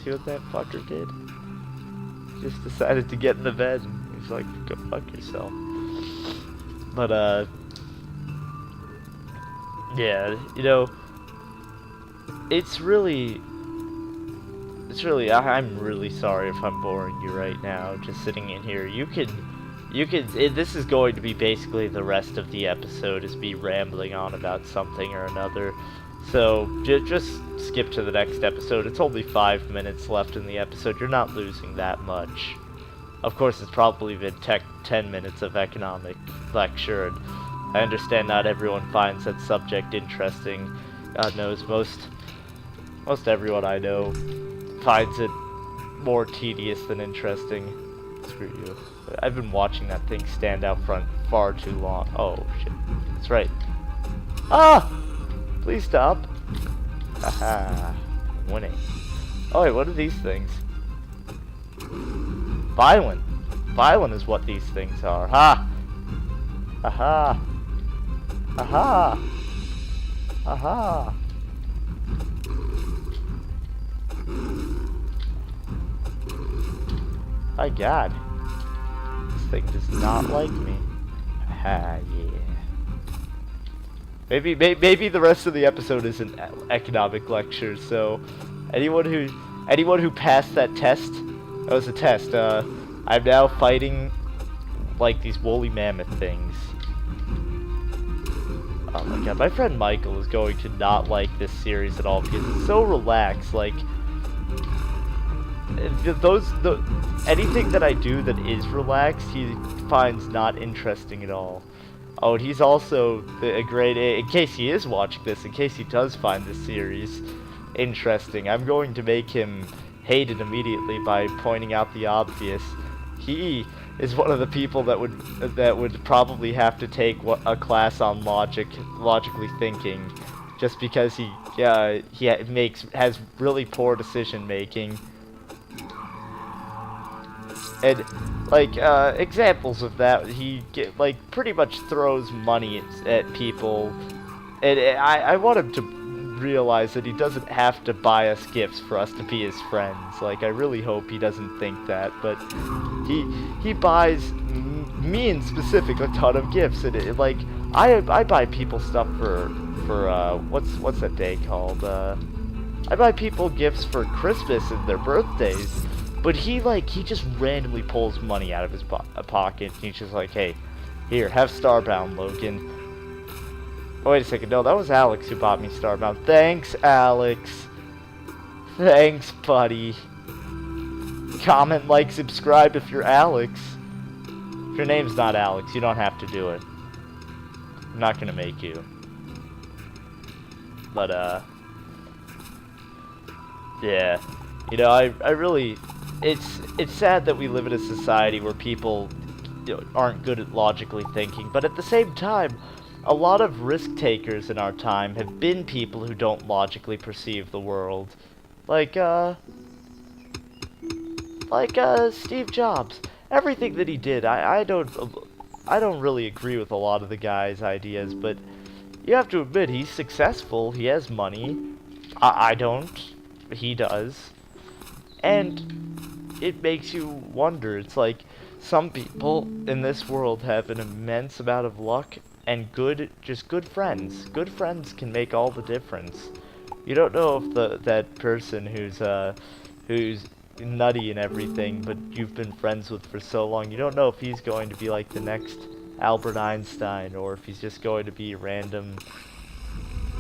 see what that fucker did? He just decided to get in the bed and he's like, go fuck yourself. But, yeah, you know, it's really, I'm really sorry if I'm boring you right now, just sitting in here. This is going to be basically the rest of the episode, is me rambling on about something or another. So, just skip to the next episode. It's only 5 minutes left in the episode. You're not losing that much. Of course, it's probably been 10 minutes of economic lecture, and I understand not everyone finds that subject interesting. God knows, most everyone I know finds it more tedious than interesting. Screw you. I've been watching that thing stand out front far too long. Oh, shit. That's right. Ah! Please stop. Haha. Winning. Oh, wait, what are these things? Violent. Violent is what these things are. Ha! Aha! Aha! Aha! My god. This thing does not like me. Aha, yeah. Maybe the rest of the episode isn't economic lectures, so anyone who passed that test, that was a test, I'm now fighting like these woolly mammoth things. Oh my god, my friend Michael is going to not like this series at all because it's so relaxed. Like, anything that I do that is relaxed, he finds not interesting at all. Oh, and he's also a great, in case he is watching this, in case he does find this series interesting, I'm going to make him hate it immediately by pointing out the obvious. He is one of the people that would probably have to take a class on logically thinking, just because he has really poor decision making. And like examples of that, he pretty much throws money at people, and I want him to realize that he doesn't have to buy us gifts for us to be his friends. Like, I really hope he doesn't think that, but he buys me in specific a ton of gifts, and I buy people stuff for what's that day called? I buy people gifts for Christmas and their birthdays. But he just randomly pulls money out of his pocket, and he's just like, hey, here, have Starbound, Logan. Oh, wait a second, no, that was Alex who bought me Starbound. Thanks, Alex. Thanks, buddy. Comment, like, subscribe if you're Alex. If your name's not Alex, you don't have to do it. I'm not gonna make you. But, yeah. You know, I really... It's sad that we live in a society where people aren't good at logically thinking, but at the same time, a lot of risk takers in our time have been people who don't logically perceive the world. Like Steve Jobs. Everything that he did, I don't really agree with a lot of the guy's ideas, but you have to admit he's successful, he has money. I don't. He does. And it makes you wonder. It's like some people in this world have an immense amount of luck and just good friends. Good friends can make all the difference. You don't know if that person who's nutty and everything, but you've been friends with for so long, you don't know if he's going to be like the next Albert Einstein, or if he's just going to be a random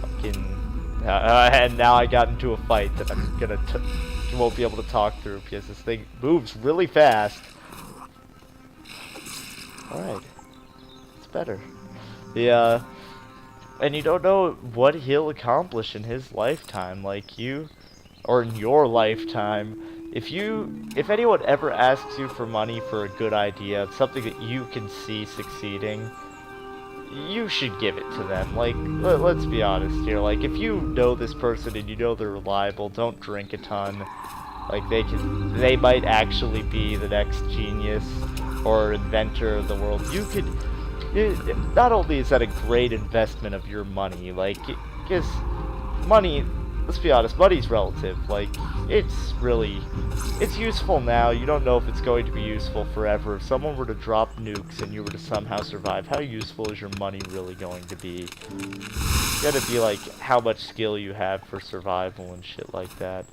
fucking... and now I got into a fight that I'm gonna won't be able to talk through because this thing moves really fast. Alright. It's better. Yeah. And you don't know what he'll accomplish in his lifetime, like you, or in your lifetime. If anyone ever asks you for money for a good idea, something that you can see succeeding, you should give it to them. Like, let's be honest here. Like, if you know this person and you know they're reliable, don't drink a ton. Like, they might actually be the next genius or inventor of the world. Not only is that a great investment of your money, like, because money let's be honest, money's relative. Like, it's useful now. You don't know if it's going to be useful forever. If someone were to drop nukes and you were to somehow survive, how useful is your money really going to be? It's gotta be like how much skill you have for survival and shit like that.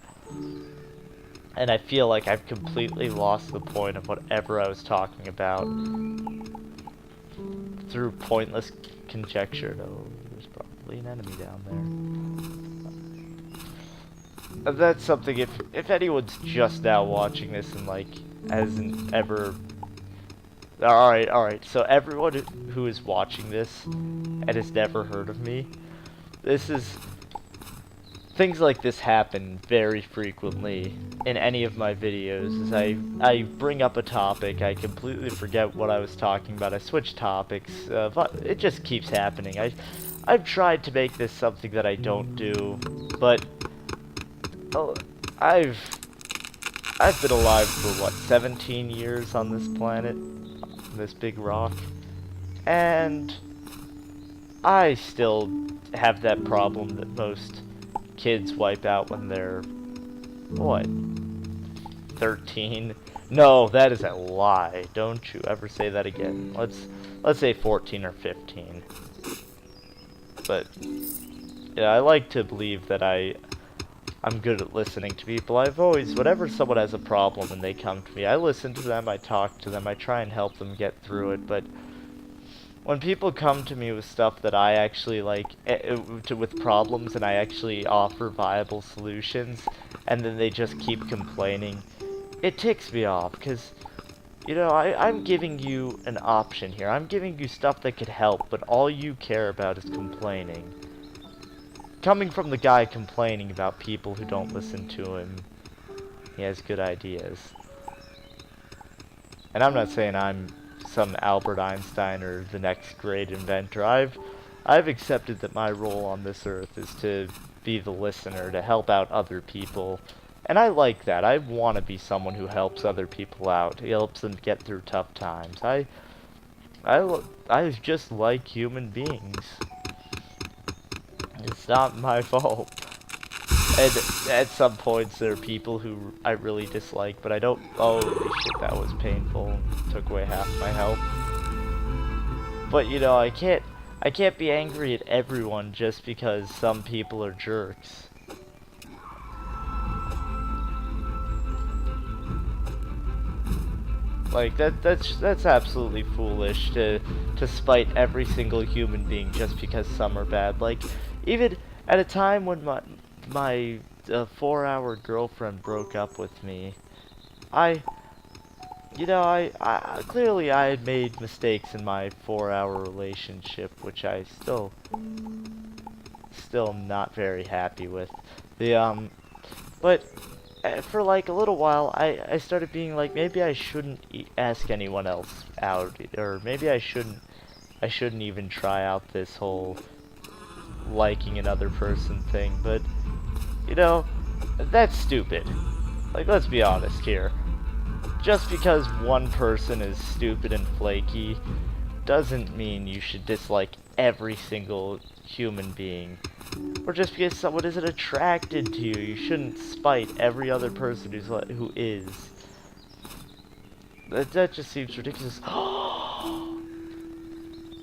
And I feel like I've completely lost the point of whatever I was talking about through pointless conjecture. Oh, there's probably an enemy down there. That's something, if anyone's just now watching this and like hasn't ever... Alright, so everyone who is watching this and has never heard of me, things like this happen very frequently in any of my videos. As I bring up a topic, I completely forget what I was talking about, I switch topics, but it just keeps happening. I've tried to make this something that I don't do, but I've been alive for what, 17 years on this planet, this big rock, and I still have that problem that most kids wipe out when they're, what, 13? No, that is a lie. Don't you ever say that again. Let's say 14 or 15. But yeah, I like to believe that I'm good at listening to people. Whenever someone has a problem and they come to me, I listen to them, I talk to them, I try and help them get through it, but when people come to me with stuff that I actually like, with problems, and I actually offer viable solutions, and then they just keep complaining, it ticks me off, because, you know, I'm giving you an option here. I'm giving you stuff that could help, but all you care about is complaining. Coming from the guy complaining about people who don't listen to him, he has good ideas. And I'm not saying I'm some Albert Einstein or the next great inventor. I've accepted that my role on this earth is to be the listener, to help out other people. And I like that. I want to be someone who helps other people out. He helps them get through tough times. I just like human beings. It's not my fault. And at some points there are people who I really dislike, but I don't... Holy shit, that was painful. It took away half my health. But you know, I can't be angry at everyone just because some people are jerks. Like that's absolutely foolish to spite every single human being just because some are bad. Like, even at a time when my 4-hour girlfriend broke up with me, clearly I had made mistakes in my 4-hour relationship, which I still am not very happy with. But for like a little while, I started being like, maybe I shouldn't ask anyone else out, or maybe I shouldn't even try out this whole liking another person thing. But you know, that's stupid. Like, let's be honest here. Just because one person is stupid and flaky doesn't mean you should dislike every single human being. Or just because someone isn't attracted to you, you shouldn't spite every other person who is. That just seems ridiculous.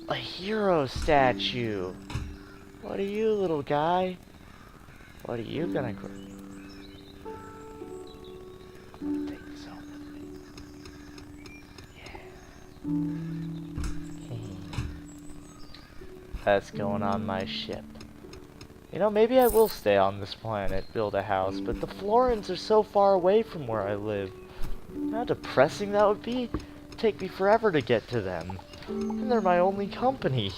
A hero statue. What are you, little guy? What are you gonna grow? Take this home with me. Yeah. That's going on my ship. You know, maybe I will stay on this planet, build a house, but the Florins are so far away from where I live. How depressing that would be. It'd take me forever to get to them. And they're my only company.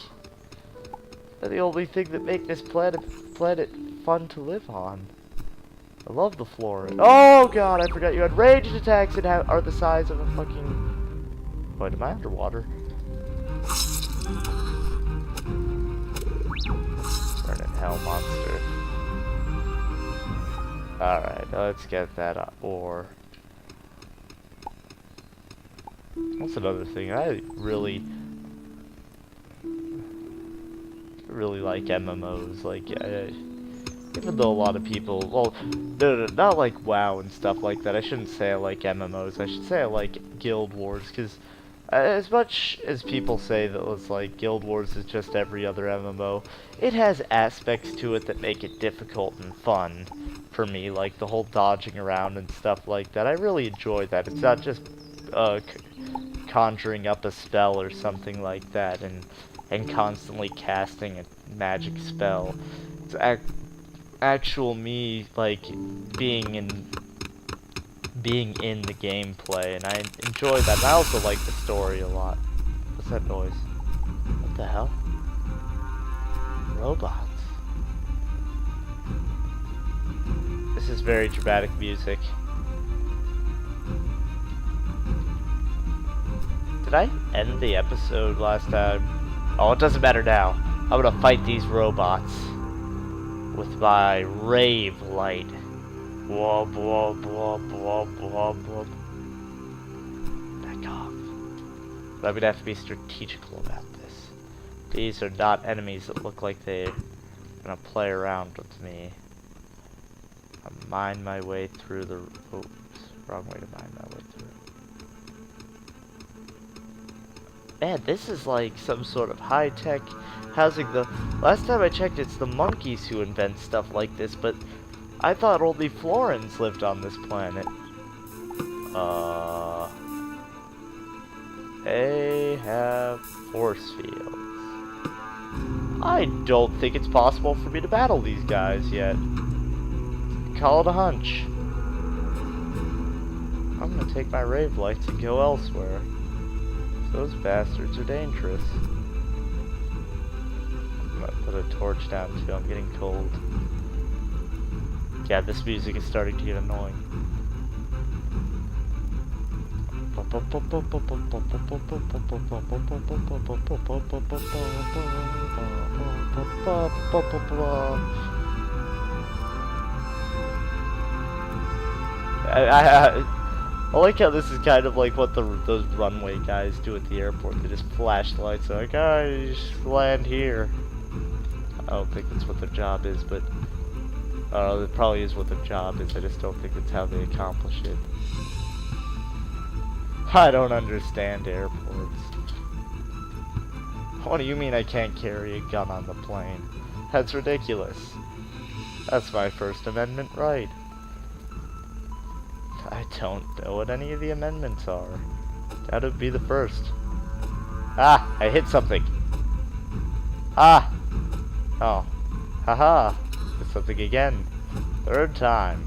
They're the only thing that make this planet fun to live on. I love the Florin. Oh god, I forgot you had ranged attacks that are the size of a fucking... Wait, am I underwater? Burning hell monster. Alright, let's get that ore. That's another thing. I really like MMOs. Like, Even though a lot of people, well, no, not like WoW and stuff like that. I shouldn't say I like MMOs. I should say I like Guild Wars, because as much as people say that it's like Guild Wars is just every other MMO, it has aspects to it that make it difficult and fun for me, like the whole dodging around and stuff like that. I really enjoy that. It's not just conjuring up a spell or something like that and constantly casting a magic spell. It's actual me, like, being in the gameplay, and I enjoy that. And I also like the story a lot. What's that noise? What the hell? Robots. This is very dramatic music. Did I end the episode last time? Oh, it doesn't matter now. I'm gonna fight these robots with my rave light. Whoop, whoop, whoop, whoop, whoop, whoop. Back off. But I'm gonna have to be strategical about this. These are not enemies that look like they're gonna play around with me. I mine my way through the... Oops, wrong way to mine my way through. Man, this is like some sort of high-tech housing. The last time I checked, it's the monkeys who invent stuff like this, but I thought only Florins lived on this planet. They have force fields. I don't think it's possible for me to battle these guys yet. Call it a hunch. I'm gonna take my rave lights and go elsewhere. Those bastards are dangerous. I'm gonna put a torch down too, I'm getting cold. Yeah, this music is starting to get annoying. I like how this is kind of like what those runway guys do at the airport. They just flash the lights like, oh, you just land here. I don't think that's what their job is, but it probably is what their job is. I just don't think that's how they accomplish it. I don't understand airports. What do you mean I can't carry a gun on the plane? That's ridiculous. That's my First Amendment right. I don't know what any of the amendments are. That would be the first. Ah! I hit something! Ah! Oh. Haha! Hit something again. Third time.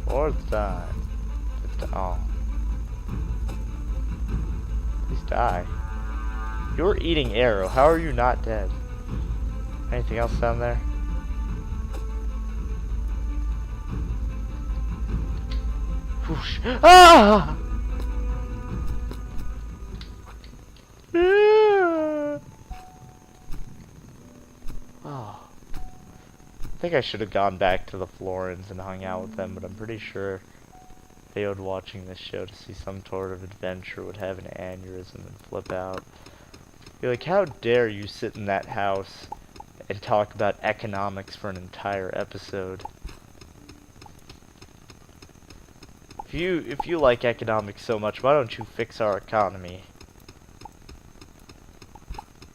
Fourth time. Oh. Please die. You're eating arrow. How are you not dead? Anything else down there? Whoosh. Ah! Oh. I think I should have gone back to the Florins and hung out with them, but I'm pretty sure they would watching this show to see some sort of adventure would have an aneurysm and flip out. Be like, how dare you sit in that house and talk about economics for an entire episode? If you like economics so much, why don't you fix our economy?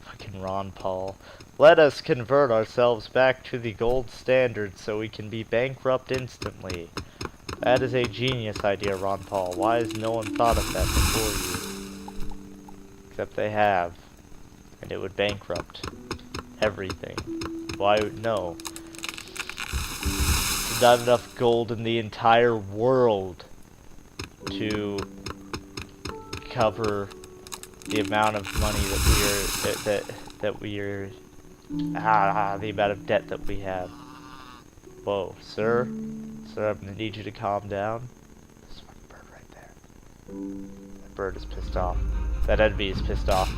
Fucking Ron Paul. Let us convert ourselves back to the gold standard so we can be bankrupt instantly. That is a genius idea, Ron Paul. Why has no one thought of that before you? Except they have. And it would bankrupt everything. Why would no? There's not enough gold in the entire world to cover the amount of money that we are the amount of debt that we have. Whoa, sir, I'm gonna need you to calm down. There's one bird right there. That bird is pissed off. That enemy is pissed off.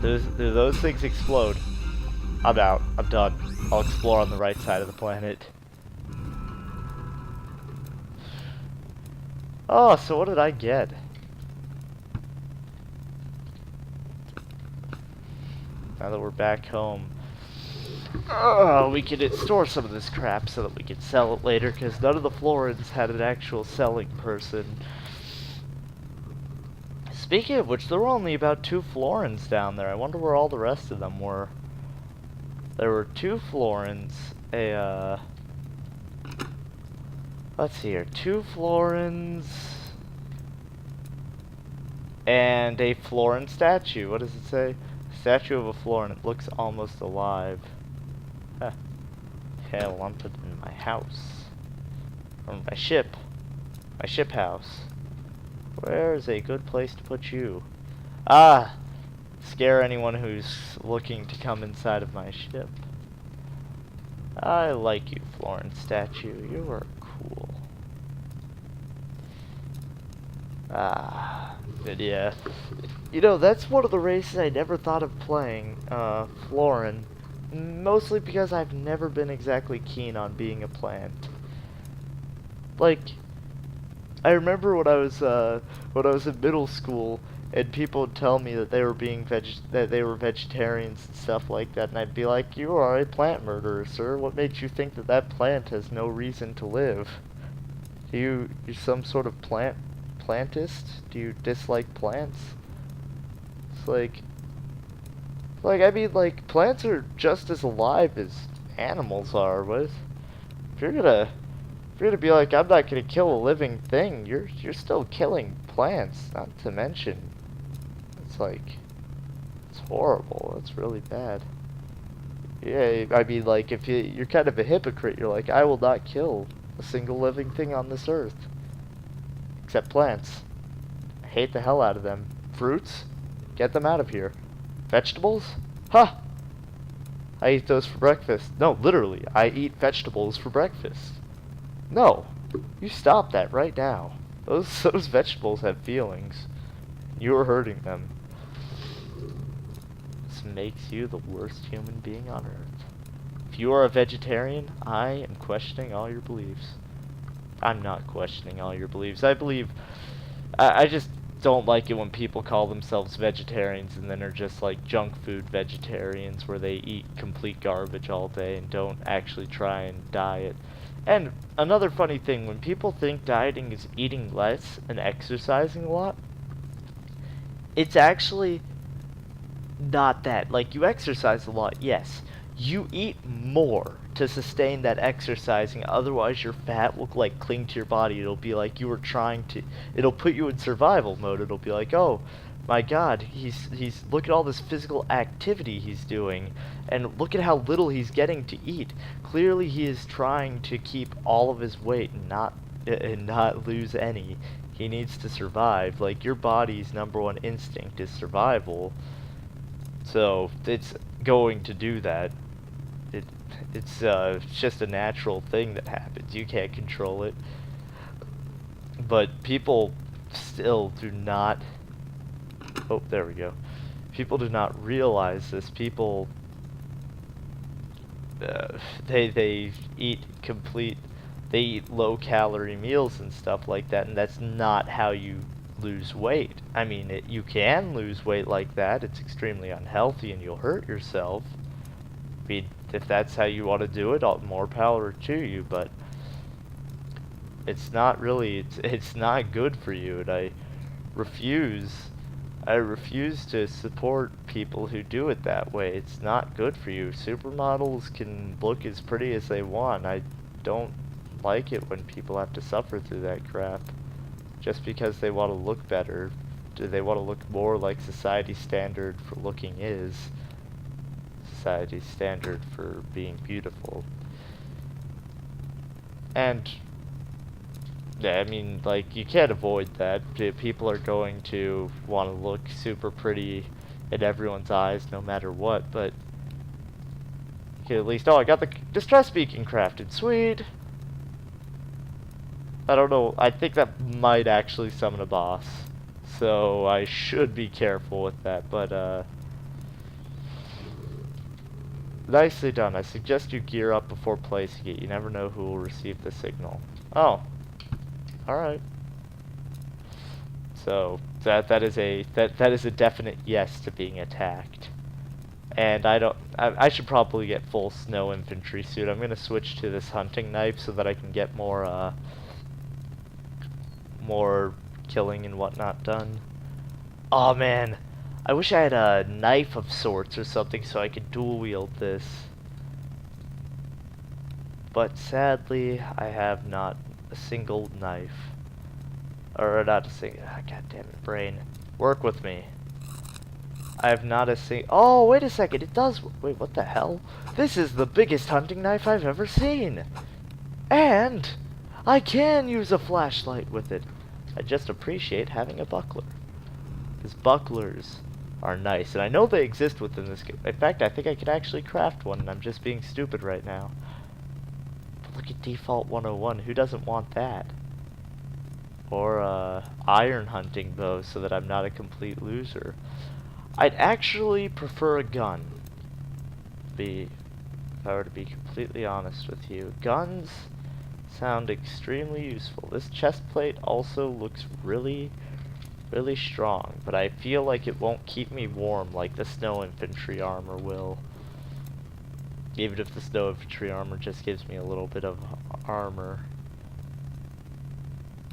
Do those things explode? I'm out. I'm done. I'll explore on the right side of the planet. Oh, so what did I get? Now that we're back home, We could store some of this crap so that we could sell it later, because none of the Florins had an actual selling person. Speaking of which, there were only about 2 Florins down there. I wonder where all the rest of them were. There were 2 Florins, let's see here, 2 Florins, and a Florin statue. What does it say? Statue of a Florin. It looks almost alive. Huh. Hell, I'm putting it in my house. Or my ship house. Where's a good place to put you? Ah! Scare anyone who's looking to come inside of my ship. I like you, Florence statue. You are cool. But yeah. You know, that's one of the races I never thought of playing, Florin. Mostly because I've never been exactly keen on being a plant. Like, I remember when I was in middle school, and people would tell me that they were vegetarians and stuff like that, and I'd be like, "You are a plant murderer, sir. What makes you think that that plant has no reason to live? You're some sort of plantist? Do you dislike plants?" It's like I mean, like, plants are just as alive as animals are. If you're gonna be like, I'm not gonna kill a living thing, you're still killing plants. Not to mention, it's like, it's horrible. It's really bad. Yeah, I mean, like, if you're kind of a hypocrite, you're like, I will not kill a single living thing on this earth, except plants. I hate the hell out of them. Fruits, get them out of here. Vegetables? Huh! I eat those for breakfast. No, literally, I eat vegetables for breakfast. No, you stop that right now. Those vegetables have feelings. You are hurting them. This makes you the worst human being on earth. If you are a vegetarian, I am questioning all your beliefs. I'm not questioning all your beliefs. I just don't like it when people call themselves vegetarians and then are just like junk food vegetarians where they eat complete garbage all day and don't actually try and diet. And another funny thing, when people think dieting is eating less and exercising a lot, it's actually not that. Like, you exercise a lot, yes. You eat more to sustain that exercising, otherwise your fat will like cling to your body. It'll be like you were it'll put you in survival mode. It'll be like, oh my god, he's look at all this physical activity he's doing, and look at how little he's getting to eat. Clearly he is trying to keep all of his weight and not lose any. He needs to survive. Like, your body's #1 instinct is survival, so it's going to do that. It's just a natural thing that happens. You can't control it. But people still do not... Oh, there we go. People do not realize this. People... they eat They eat low-calorie meals and stuff like that, and that's not how you lose weight. I mean, you can lose weight like that. It's extremely unhealthy, and you'll hurt yourself. I mean, if that's how you want to do it, more power to you, but it's not really, it's not good for you, and I refuse to support people who do it that way. It's not good for you. Supermodels can look as pretty as they want. I don't like it when people have to suffer through that crap just because they want to look better. Do they want to look more like society's standard for looking is? Society's standard for being beautiful. And yeah, I mean, like, you can't avoid that. People are going to want to look super pretty in everyone's eyes no matter what, but okay, at least, oh, I got the distress beacon crafted. Sweet. I don't know, I think that might actually summon a boss, so I should be careful with that, but nicely done. I suggest you gear up before placing it. You never know who will receive the signal. Oh, alright. So that is a definite yes to being attacked. And I should probably get full snow infantry suit. I'm gonna switch to this hunting knife so that I can get more killing and whatnot done. Oh man, I wish I had a knife of sorts or something so I could dual wield this. But sadly, I have not a single knife. Or not a single, god damn it, brain. Work with me. I have not a single, oh wait a second, it does, wait, what the hell? This is the biggest hunting knife I've ever seen! And I can use a flashlight with it. I just appreciate having a buckler. Because bucklers are nice, and I know they exist within this game. In fact, I think I could actually craft one, and I'm just being stupid right now. But look at Default 101, who doesn't want that? Or, iron hunting bow, so that I'm not a complete loser. I'd actually prefer a gun. If I were to be completely honest with you. Guns sound extremely useful. This chest plate also looks really strong, but I feel like it won't keep me warm like the snow infantry armor will. Even if the snow infantry armor just gives me a little bit of armor.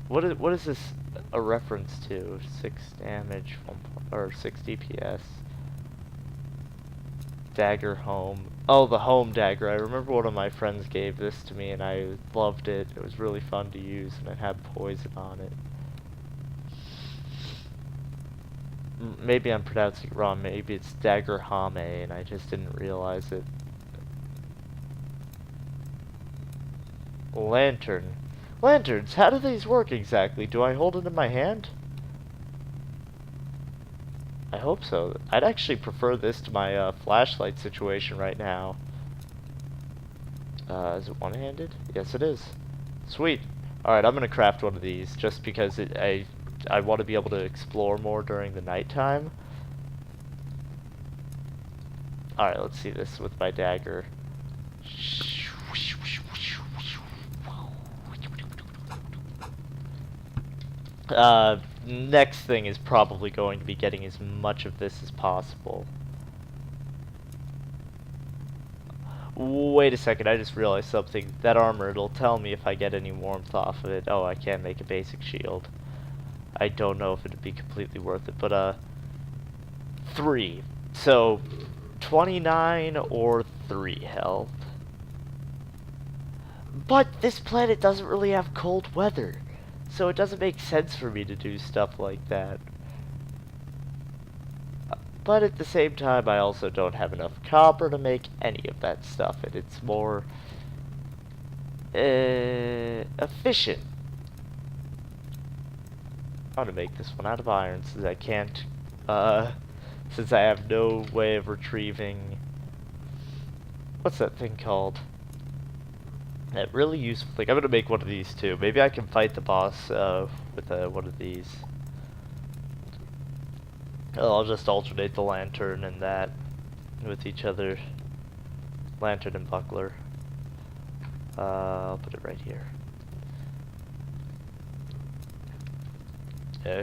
What is this a reference to? 6 damage, or 6 DPS. Dagger home. Oh, the home dagger. I remember one of my friends gave this to me and I loved it. It was really fun to use and it had poison on it. Maybe I'm pronouncing it wrong. Maybe it's dagger hame and I just didn't realize it. Lantern. Lanterns, how do these work exactly? Do I hold it in my hand? I hope so. I'd actually prefer this to my flashlight situation right now. Is it one-handed? Yes, it is. Sweet. Alright, I'm gonna craft one of these just because I want to be able to explore more during the nighttime. Alright, let's see this with my dagger. Next thing is probably going to be getting as much of this as possible. Wait a second, I just realized something. That armor, it'll tell me if I get any warmth off of it. Oh, I can't make a basic shield. I don't know if it'd be completely worth it, but 3. So 29 or 3 health. But this planet doesn't really have cold weather. So it doesn't make sense for me to do stuff like that. But at the same time, I also don't have enough copper to make any of that stuff, and it's more efficient. I'm gonna make this one out of iron since I can't, since I have no way of retrieving, what's that thing called? That really useful thing. I'm gonna make one of these too. Maybe I can fight the boss with one of these. I'll just alternate the lantern and that with each other. Lantern and buckler. I'll put it right here.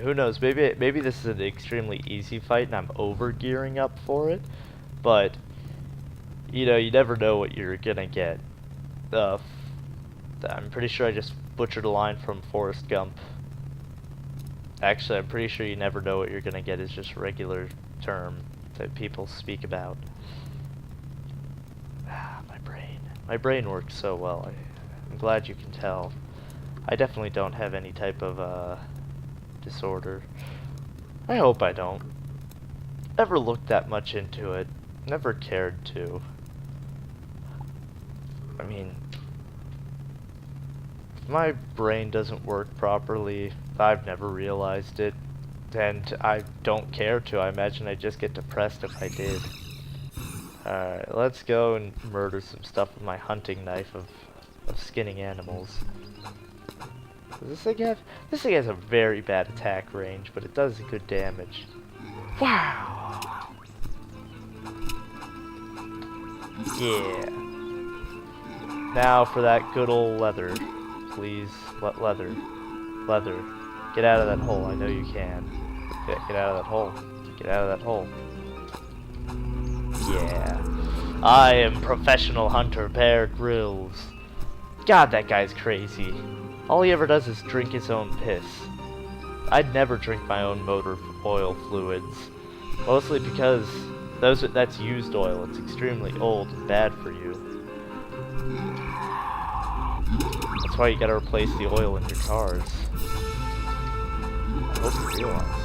Who knows? Maybe this is an extremely easy fight and I'm over gearing up for it. But you know, you never know what you're gonna get. I'm pretty sure I just butchered a line from Forrest Gump. Actually, I'm pretty sure you never know what you're gonna get is just a regular term that people speak about. My brain. My brain works so well. I'm glad you can tell. I definitely don't have any type of disorder. I hope I don't. Never looked that much into it. Never cared to. I mean, my brain doesn't work properly. I've never realized it, and I don't care to. I imagine I'd just get depressed if I did. Alright, let's go and murder some stuff with my hunting knife of skinning animals. Does this thing has a very bad attack range, but it does good damage. Wow! Yeah. Now for that good old leather. Please, leather. Leather. Get out of that hole, I know you can. Get out of that hole. Get out of that hole. Yeah. I am professional hunter Bear Grylls. God, that guy's crazy. All he ever does is drink his own piss. I'd never drink my own motor oil fluids. Mostly because that's used oil. It's extremely old and bad for you. That's why you gotta replace the oil in your cars. I hope you realize this.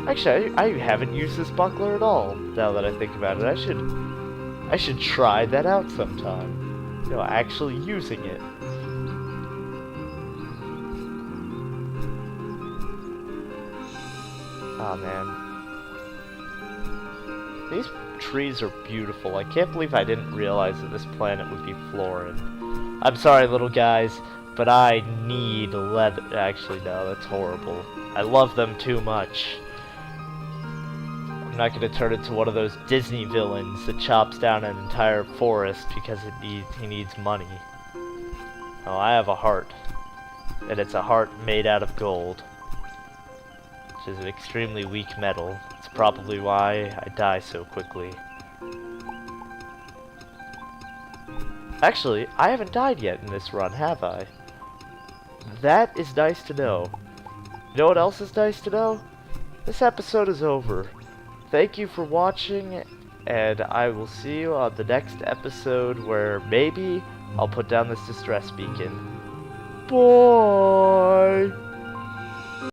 Actually, I haven't used this buckler at all, now that I think about it. I should try that out sometime. You know, actually using it. Oh man. These trees are beautiful. I can't believe I didn't realize that this planet would be Florin. I'm sorry, little guys, but I need leather. Actually, no, that's horrible. I love them too much. I'm not going to turn into one of those Disney villains that chops down an entire forest because he needs money. Oh, I have a heart. And it's a heart made out of gold. Which is an extremely weak metal. It's probably why I die so quickly. Actually, I haven't died yet in this run, have I? That is nice to know. You know what else is nice to know? This episode is over. Thank you for watching, and I will see you on the next episode where maybe I'll put down this distress beacon. Bye!